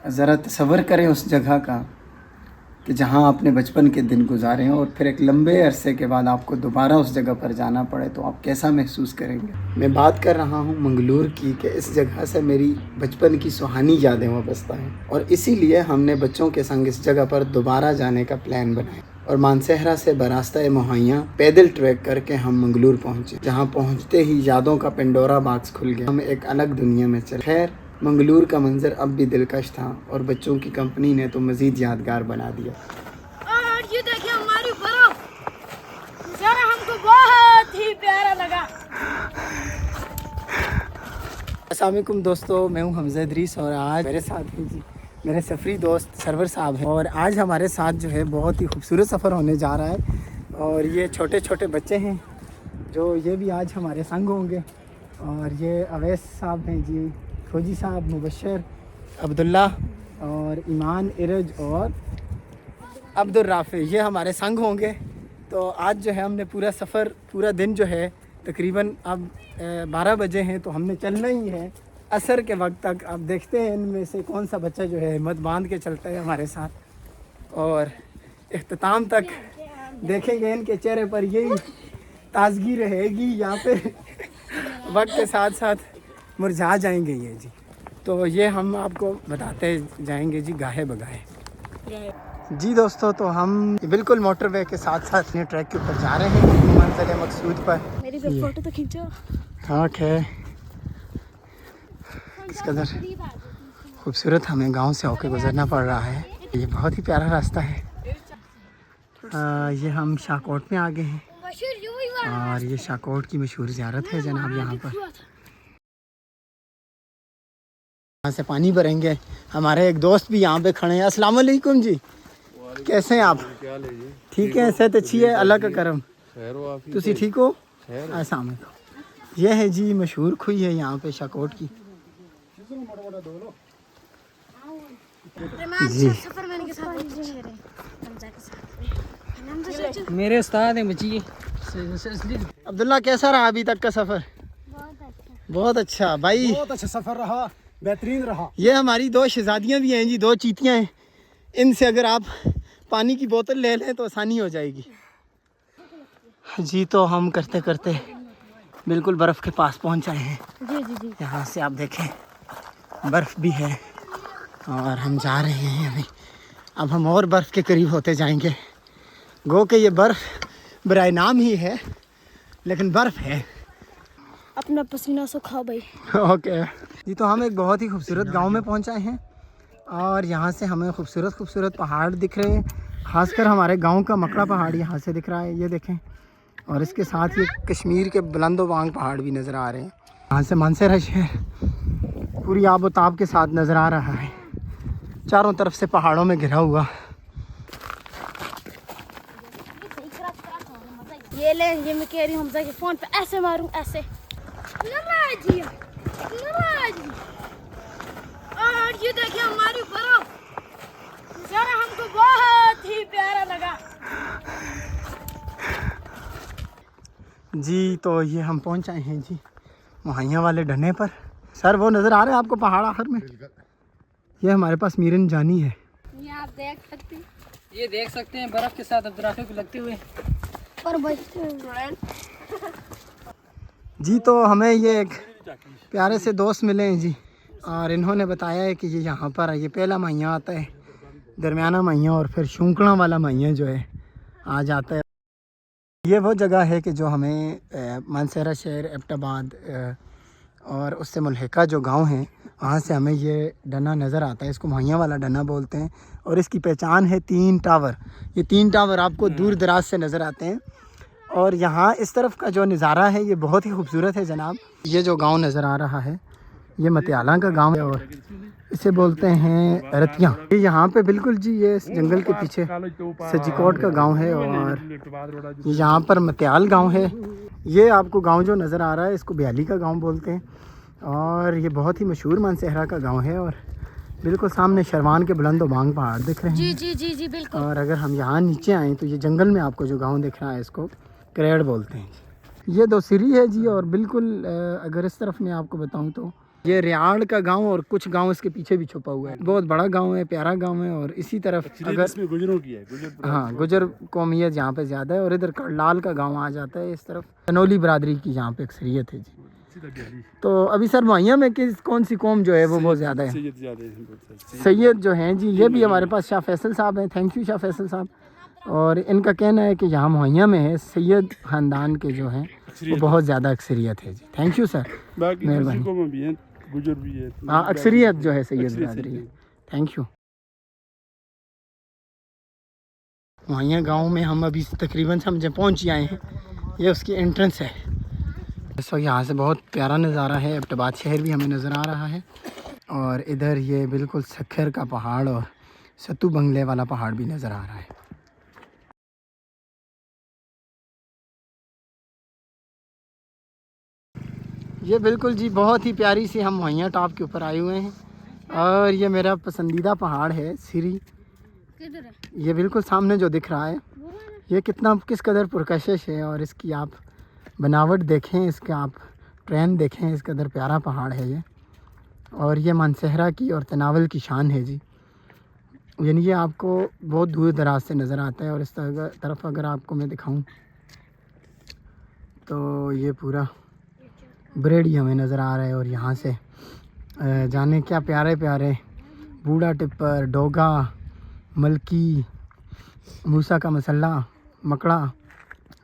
ज़रा तसव्वुर करें उस जगह का कि जहाँ आपने बचपन के दिन गुजारे हैं और फिर एक लंबे अरसे के बाद आपको दोबारा उस जगह पर जाना पड़े तो आप कैसा महसूस करेंगे। मैं बात कर रहा हूँ मंगलूर की कि इस जगह से मेरी बचपन की सुहानी यादें वाबस्ता हैं और इसीलिए हमने बच्चों के संग इस जगह पर दोबारा जाने का प्लान बनाया और मानसहरा से बरास्ता मुहैया पैदल ट्रैक करके हम मंगलूर पहुँचे, जहाँ पहुँचते ही यादों का पेंडोरा बॉक्स खुल गया। हम एक अलग दुनिया में चले। खैर, मंगलूर का मंजर अब भी दिलकश था और बच्चों की कंपनी ने तो मज़ीद यादगार बना दिया। और ये देखिए हमारी बर्फ, जरा हमको बहुत ही प्यारा लगा। अस्सलाम वालेकुम दोस्तों, मैं हूं हमजा इदरीस और आज मेरे साथ हैं जी मेरे सफ़री दोस्त सरवर साहब हैं और आज हमारे साथ जो है बहुत ही खूबसूरत सफ़र होने जा रहा है और ये छोटे छोटे बच्चे हैं जो ये भी आज हमारे संग होंगे और ये अवैस साहब हैं जी, फौजी साहब, मुबशर, अब्दुल्ला और ईमान, इरज और अब्दुल राफ़ी, ये हमारे संग होंगे। तो आज जो है हमने पूरा सफ़र, पूरा दिन जो है तकरीबन अब 12 बजे हैं तो हमने चलना ही है असर के वक्त तक। अब देखते हैं इनमें से कौन सा बच्चा जो है हिम्मत बांध के चलता है हमारे साथ और इख्तिताम तक देखेंगे इनके चेहरे पर यही ताजगी रहेगी या फिर वक्त के साथ साथ मुरझा जाएंगे ये जी। तो ये हम आपको बताते जाएंगे जी गाहे बगाहे। जी दोस्तों, तो हम बिल्कुल मोटरवे के साथ साथ अपने ट्रैक के ऊपर जा रहे हैं मंजिल मकसूद पर। मेरी भी फोटो तो खींचो। ठाक है, इस कदर खूबसूरत हमें गांव से होकर गुजरना पड़ रहा है। ये बहुत ही प्यारा रास्ता है। ये हम शाहकोट में आ गए हैं और ये शाहकोट की मशहूर ज़ियारत है जनाब। यहाँ पर यहाँ से पानी भरेंगे। हमारे एक दोस्त भी यहाँ पे खड़े हैं। अस्सलाम वालेकुम जी, कैसे हैं आप? ठीक है, सेहत अच्छी है, अल्लाह का करम। तुसी ठीक हो? अस्सलाम वालेकुम। ये है जी मशहूर खुई है यहाँ पे शाहकोट की जी। मेरे उस्ताद हैं बच्ची। अब्दुल्ला, कैसा रहा अभी तक का सफ़र? बहुत अच्छा भाई, बहुत अच्छा सफ़र रहा, बेहतरीन रहा। ये हमारी दो शहजादियाँ भी हैं जी, दो चीतियाँ हैं। इनसे अगर आप पानी की बोतल ले लें तो आसानी हो जाएगी जी। तो हम करते करते बिल्कुल बर्फ़ के पास पहुंच आए हैं। जी जी जी। यहाँ से आप देखें बर्फ़ भी है और हम जा रहे हैं अभी। अब हम और बर्फ़ के करीब होते जाएंगे। गो के ये बर्फ़ बराए नाम ही है लेकिन बर्फ़ है। अपना पसीना सुखाओ भाई। ओके जी। तो हम एक बहुत ही खूबसूरत गांव में पहुंच आए हैं और यहाँ से हमें खूबसूरत खूबसूरत पहाड़ दिख रहे हैं। खासकर हमारे गांव का मकड़ा पहाड़ यहाँ से दिख रहा है, ये देखें। और इसके साथ ये कश्मीर के बुलंदोबांग पहाड़ भी नज़र आ रहे हैं। यहाँ से मानसहरा शहर पूरी आबोताब के साथ नज़र आ रहा है, चारों तरफ से पहाड़ों में घिरा हुआ। ये ले, ये मैं कह रही हूँ हमजा के फोन पे ऐसे मारूं, ऐसे नाराजी नाराजी। और ये देखिए हमारी बर्फ, जरा हमको बहुत ही प्यारा लगा जी। तो ये हम पहुंच आए हैं जी मुहैया वाले डने पर। सर वो नज़र आ रहे हैं आपको पहाड़ आखिर में? ये हमारे पास मीरन जानी है। ये आप देख सकते हैं, ये देख सकते हैं बर्फ के साथ अब्दुर्राफी को लगते हुए। और बच्चे जी। तो हमें ये एक प्यारे से दोस्त मिले हैं जी और इन्होंने बताया है कि ये यहाँ पर ये पहला मुहैया आता है, दरमियाना मुहैया और फिर शुंकला वाला मुहैया जो है आ जाता है। ये वो जगह है कि जो हमें मानसहरा शहर, एबटाबाद और उससे मुल्हिका जो गांव हैं वहाँ से हमें ये डना नज़र आता है। इसको मुहैया वाला डना बोलते हैं और इसकी पहचान है 3 टावर। ये 3 टावर आपको दूर दराज से नज़र आते हैं और यहाँ इस तरफ का जो नज़ारा है ये बहुत ही खूबसूरत है जनाब। ये जो गांव नज़र आ रहा है ये मतियाला का गांव है और इसे बोलते हैं रतियाँ। ये यहाँ पे बिल्कुल जी ये जंगल के पीछे सजीकोट का गांव है और ये यहाँ पर मतियाल गांव है। ये आपको गांव जो नज़र आ रहा है इसको ब्याली का गांव बोलते हैं और ये बहुत ही मशहूर मानसहरा का गांव है और बिल्कुल सामने शरवान के बुलंदोबांग पहाड़ दिख रहे हैं। जी जी जी जी बिल्कुल। और अगर हम यहाँ नीचे आएँ तो ये जंगल में आपको जो गाँव दिख रहा है इसको करेड़ बोलते हैं। ये 2 सीरी है जी और बिल्कुल अगर इस तरफ मैं आपको बताऊँ तो ये रियाड़ का गांव और कुछ गांव इसके पीछे भी छुपा हुआ है। बहुत बड़ा गांव है, प्यारा गांव है। और इसी तरफ अगर इसमें गुजरों की है, गुजर हाँ, गुजर कौमियत यहाँ पे ज़्यादा है। और इधर करलाल का गांव आ जाता है इस तरफ। कनौली बरादरी की यहाँ पे अक्सरियत है जी। तो अभी सर मुहैया में कौन सी कौम जो है वो बहुत ज़्यादा है? सैयद ज़्यादा है। सैयद जो हैं जी, ये भी हमारे पास शाह फैसल साहब हैं। थैंक यू शाह फैसल साहब। और इनका कहना है कि यहाँ मुहैया में है सैयद ख़ानदान के जो हैं वो बहुत ज़्यादा अक्सरियत है जी। थैंक यू सर, बाकी मेहरबानी। दूसरी कौमें भी हैं, गुजर भी है। हाँ, अक्सरियत जो है सैयद अक्सरियत बरादरी है। है। Thank you. मुहैया गांव में हम अभी तकरीबन समझे पहुंच आए हैं। ये उसकी एंट्रेंस है। सो यहाँ से बहुत प्यारा नज़ारा है। एबटाबाद शहर भी हमें नज़र आ रहा है। और इधर ये बिल्कुल सखर का पहाड़ और सत्तू बंगले वाला पहाड़ भी नज़र आ रहा है। ये बिल्कुल जी बहुत ही प्यारी सी हम मुहैया टॉप के ऊपर आए हुए हैं। और ये मेरा पसंदीदा पहाड़ है सिरी। किधर है? ये बिल्कुल सामने जो दिख रहा है, ये कितना किस कदर पुरकशिश है। और इसकी आप बनावट देखें, इसका आप ट्रेन देखें, इस कदर प्यारा पहाड़ है ये। और ये मानसहरा की और तनावल की शान है जी। यानी ये आपको बहुत दूर दराज से नज़र आता है। और इस तरफ अगर आपको मैं दिखाऊं तो ये पूरा बरेड़ी हमें नज़र आ रहा है। और यहाँ से जाने क्या प्यारे प्यारे बूढ़ा टिप्पर, डोगा, मलकी, मूसा का मसल्ला, मकड़ा,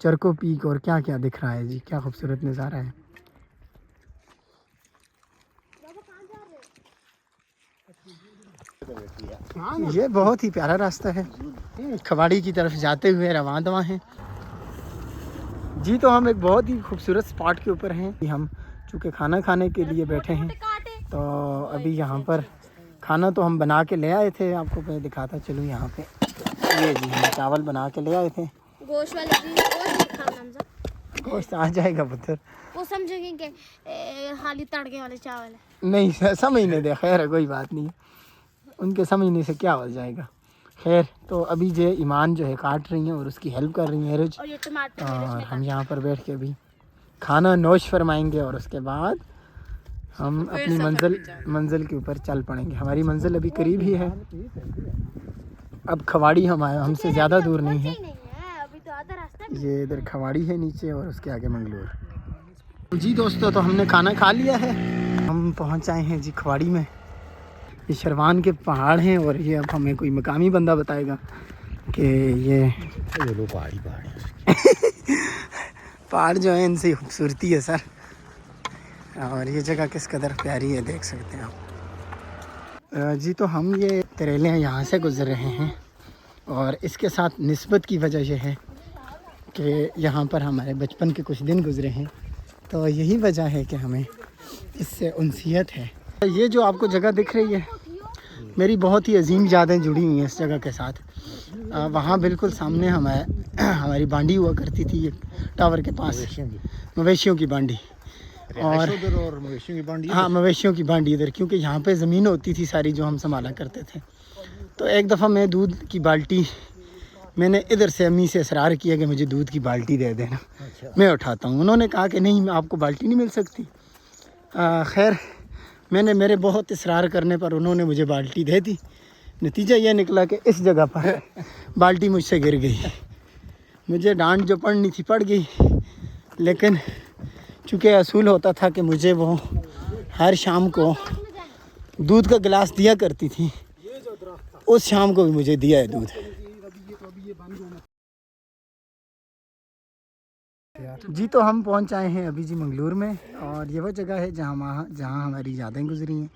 चरको पीक और क्या क्या दिख रहा है जी। क्या खूबसूरत नज़ारा है। ये बहुत ही प्यारा रास्ता है, खवाड़ी की तरफ जाते हुए रवां दवा हैं जी। तो हम एक बहुत ही खूबसूरत स्पॉट के ऊपर हैं। हम चूँकि खाना खाने के लिए बैठे हैं, तो अभी यहाँ पर खाना तो हम बना के ले आए थे। आपको मैं दिखाता चलूँ यहाँ पे। ये जी हम चावल बना के ले आए थे। गोश्त वाले जी, गोश्त खाना हमजा। गोश्त आ जाएगा पुत्र। वो समझेंगे कि खाली तड़के वाले चावल है। नहीं समझने दे, खैर है, कोई बात नहीं। उनके समझने से क्या हो जाएगा। खैर, तो अभी जे ईमान जो है काट रही हैं और उसकी हेल्प कर रही हैं रिज। और ये टमाटर और हम यहाँ पर बैठ के अभी खाना नोश फरमाएंगे। और उसके बाद हम अपनी मंजिल के ऊपर चल पड़ेंगे। हमारी मंजिल अभी करीब ही है। अब खवाड़ी हमसे ज़्यादा दूर नहीं है। अभी तो आधा रास्ता। ये इधर खवाड़ी है नीचे और उसके आगे मंगलोर। जी दोस्तों, तो हमने खाना खा लिया है। हम पहुँच आए हैं जी खवाड़ी में। ये शरवान के पहाड़ हैं। और ये अब हमें कोई मकामी बंदा बताएगा कि ये लो पहाड़ी पहाड़ जो है इनसे खूबसूरती है सर। और ये जगह किस कदर प्यारी है, देख सकते हैं आप जी। तो हम ये तरेले यहाँ से गुज़र रहे हैं। और इसके साथ निस्बत की वजह यह है कि यहाँ पर हमारे बचपन के कुछ दिन गुज़रे हैं। तो यही वजह है कि हमें इससे उनसियत है। ये जो आपको जगह दिख रही है, मेरी बहुत ही अजीम यादें जुड़ी हुई हैं इस जगह के साथ। वहाँ बिल्कुल सामने हमारी बांडी हुआ करती थी, एक टावर के पास, मवेशियों की बांडी। और मवेशियों की बांडी। हाँ, मवेशियों की बांडी इधर, क्योंकि यहाँ पे ज़मीन होती थी सारी जो हम संभाला करते थे। तो एक दफ़ा मैं दूध की बाल्टी, मैंने इधर से अम्मी से इसरार किया कि मुझे दूध की बाल्टी दे देना। मैं उठाता हूँ। उन्होंने कहा कि नहीं, आपको बाल्टी नहीं मिल सकती। खैर, मेरे बहुत इसरार करने पर उन्होंने मुझे बाल्टी दे दी। नतीजा यह निकला कि इस जगह पर बाल्टी मुझसे गिर गई। मुझे डांट जो पड़नी थी पड़ गई। लेकिन चूँकि असूल होता था कि मुझे वो हर शाम को दूध का गिलास दिया करती थी, उस शाम को भी मुझे दिया है दूध। जी तो हम पहुंच आए हैं अभी जी मंगलूर में। और ये वो जगह है जहाँ हमारी यादें गुजरी हैं।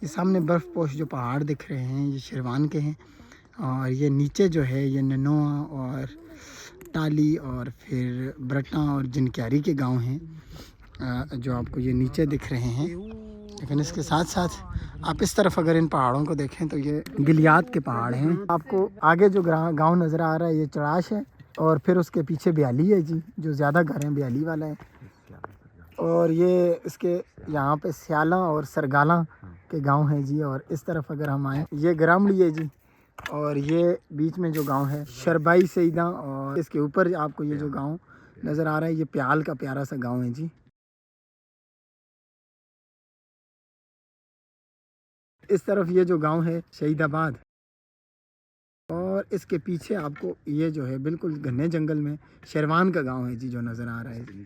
ये सामने बर्फ़ पोश जो पहाड़ दिख रहे हैं, ये शिरवान के हैं। और ये नीचे जो है ये ननोआ और टाली और फिर ब्रटा और जिनक्यारी के गांव हैं, जो आपको ये नीचे दिख रहे हैं। लेकिन इसके साथ साथ आप इस तरफ अगर इन पहाड़ों को देखें तो ये गिलियात के पहाड़ हैं। आपको आगे जो गांव नज़र आ रहा है ये चड़ाश है। और फिर उसके पीछे ब्याली है जी, जो ज़्यादा घर हैं ब्याली वाला है। और ये इसके यहाँ पे स्याला और सरगाला के गांव हैं जी। और इस तरफ अगर हम आएँ, ये ग्रामड़ी है जी। और ये बीच में जो गांव है शरबाई सईदा। और इसके ऊपर आपको ये जो गांव नज़र आ रहा है, ये प्याल का प्यारा सा गांव है जी। इस तरफ ये जो गांव है शहीदाबाद, और इसके पीछे आपको ये जो है बिल्कुल घने जंगल में शेरवान का गांव है जी, जो नज़र आ रहा है।